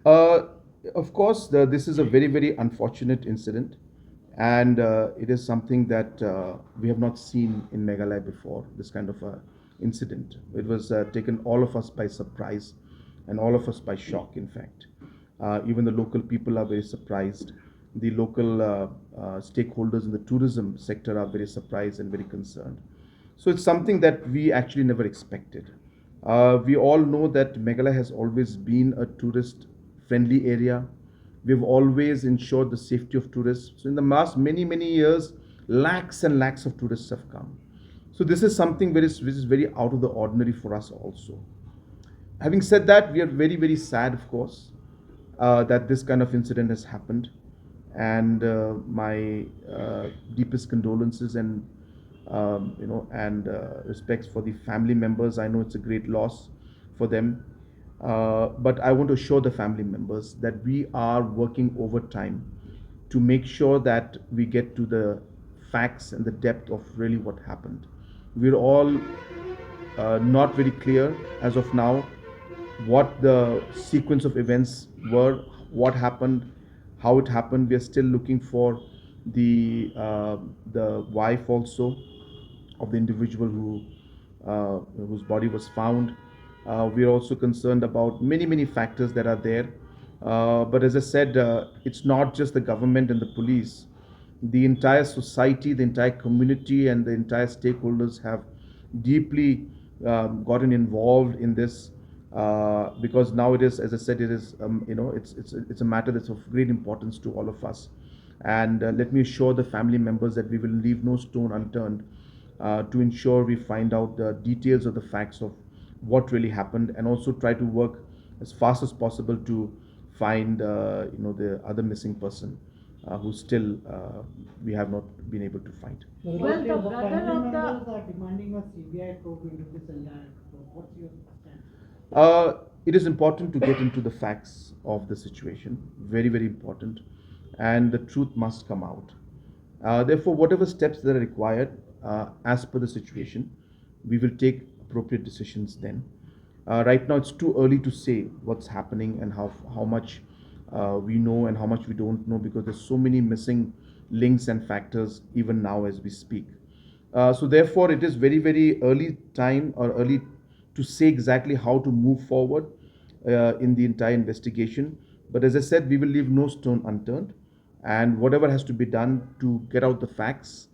Uh, of course, this is a very, very unfortunate incident, and it is something that we have not seen in Meghalaya before. This kind of a incident. It was taken all of us by surprise, and all of us by shock. In fact, even the local people are very surprised. The local stakeholders in the tourism sector are very surprised and very concerned. So it's something that we actually never expected. We all know that Meghalaya has always been a tourist friendly area. We've always ensured the safety of tourists. So in the last many, many years, lakhs and lakhs of tourists have come. So this is something which is very out of the ordinary for us also. Having said that, we are very, very sad, of course, that this kind of incident has happened, and my deepest condolences and respects for the family members. I know it's a great loss for them, but I want to assure the family members that we are working overtime to make sure that we get to the facts and the depth of really what happened. We're all not very clear as of now what the sequence of events were, what happened, how it happened. We are still looking for the wife also of the individual whose body was found. We are also concerned about many, many factors that are there. But as I said, it's not just the government and the police. The entire society, the entire community, and the entire stakeholders have deeply gotten involved in this, because now it is, as I said, it is it's a matter that's of great importance to all of us. And let me assure the family members that we will leave no stone unturned to ensure we find out the details of the facts of what really happened, and also try to work as fast as possible to find the other missing person who still we have not been able to find. Well, the brother of the are demanding a CBI probe into this entire. What's your stand? It is important to get into the facts of the situation, very, very important, and the truth must come out. Therefore, whatever steps that are required as per the situation, we will take appropriate decisions then. Right now, it's too early to say what's happening and how much we know and how much we don't know, because there's so many missing links and factors even now as we speak. So therefore, it is very, very early time or early to say exactly how to move forward in the entire investigation. But as I said, we will leave no stone unturned, and whatever has to be done to get out the facts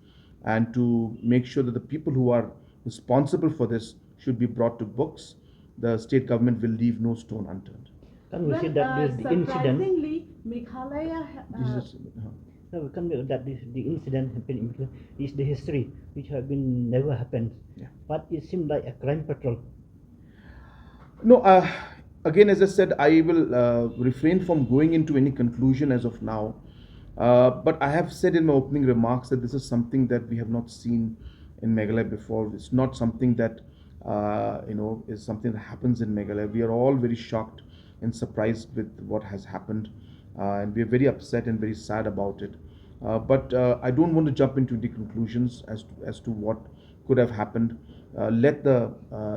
and to make sure that the people who are responsible for this should be brought to books, the state government will leave no stone unturned. Can we say that this the incident? Surprisingly, Meghalaya. This is, No, we can that the incident happened in Meghalaya is the history which have been never happened. Yeah. But it seemed like a crime patrol. No, again, as I said, I will refrain from going into any conclusion as of now. But I have said in my opening remarks that this is something that we have not seen in Meghalaya before. It's not something that is something that happens in Meghalaya. We are all very shocked and surprised with what has happened, and we are very upset and very sad about it. But I don't want to jump into the conclusions as to what could have happened. Let the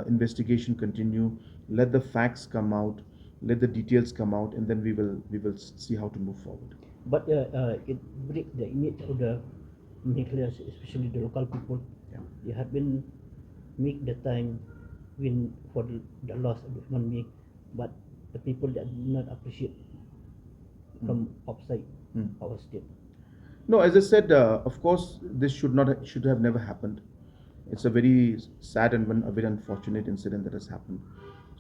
investigation continue. Let the facts come out. Let the details come out, and then we will see how to move forward. But it break the image of the Meghalaya, especially the local people. Yeah. They have been make the time win for the loss of the human being, but the people that do not appreciate from outside our state. No, as I said, of course, this should have never happened. It's a very sad and a very unfortunate incident that has happened.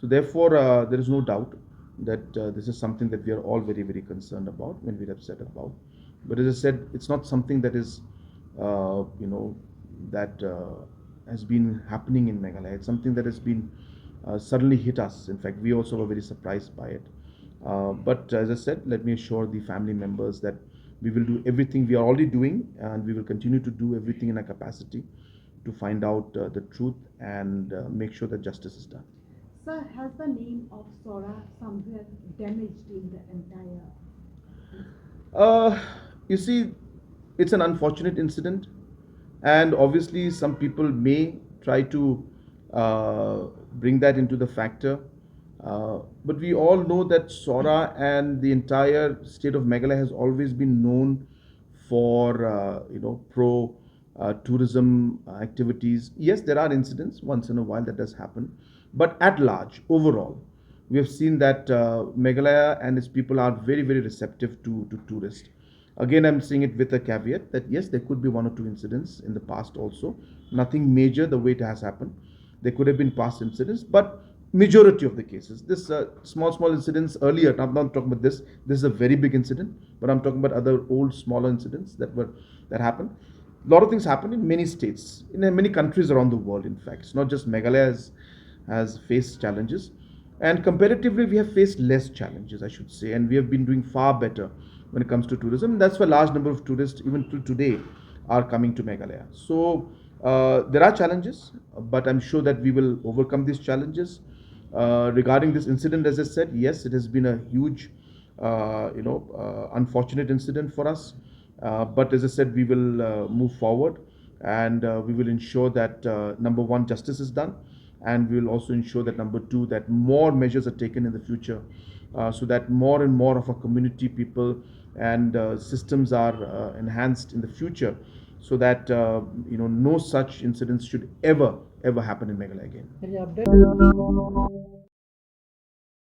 So therefore, there is no doubt that this is something that we are all very, very concerned about and we're upset about. But as I said, it's not something that is, that has been happening in Meghalaya. It's something that has been suddenly hit us. In fact, we also were very surprised by it. But as I said, let me assure the family members that we will do everything we are already doing, and we will continue to do everything in our capacity to find out the truth and make sure that justice is done. Sir, has the name of Sora somewhere damaged in the entire? Uh, you see, it's an unfortunate incident, and obviously, some people may try to bring that into the factor. But we all know that Sora and the entire state of Meghalaya has always been known for pro tourism activities. Yes, there are incidents once in a while that does happen, but at large, overall, we have seen that Meghalaya and its people are very very receptive to tourists. Again, I'm saying it with a caveat that yes, there could be one or two incidents in the past also. Nothing major the way it has happened. There could have been past incidents, but majority of the cases, this small incidents earlier. I'm not talking about this. This is a very big incident, but I'm talking about other old smaller incidents that happened. A lot of things happen in many states, in many countries around the world. In fact, it's not just Meghalaya has faced challenges, and comparatively, we have faced less challenges, I should say, and we have been doing far better when it comes to tourism. That's why a large number of tourists, even to today, are coming to Meghalaya. So there are challenges, but I'm sure that we will overcome these challenges. Regarding this incident, as I said, yes, it has been a huge, unfortunate incident for us. But as I said, we will move forward, and we will ensure that number one, justice is done, and we will also ensure that number two, that more measures are taken in the future, so that more and more of our community people and systems are enhanced in the future, so that no such incidents should ever happen in Meghalaya again. Any update?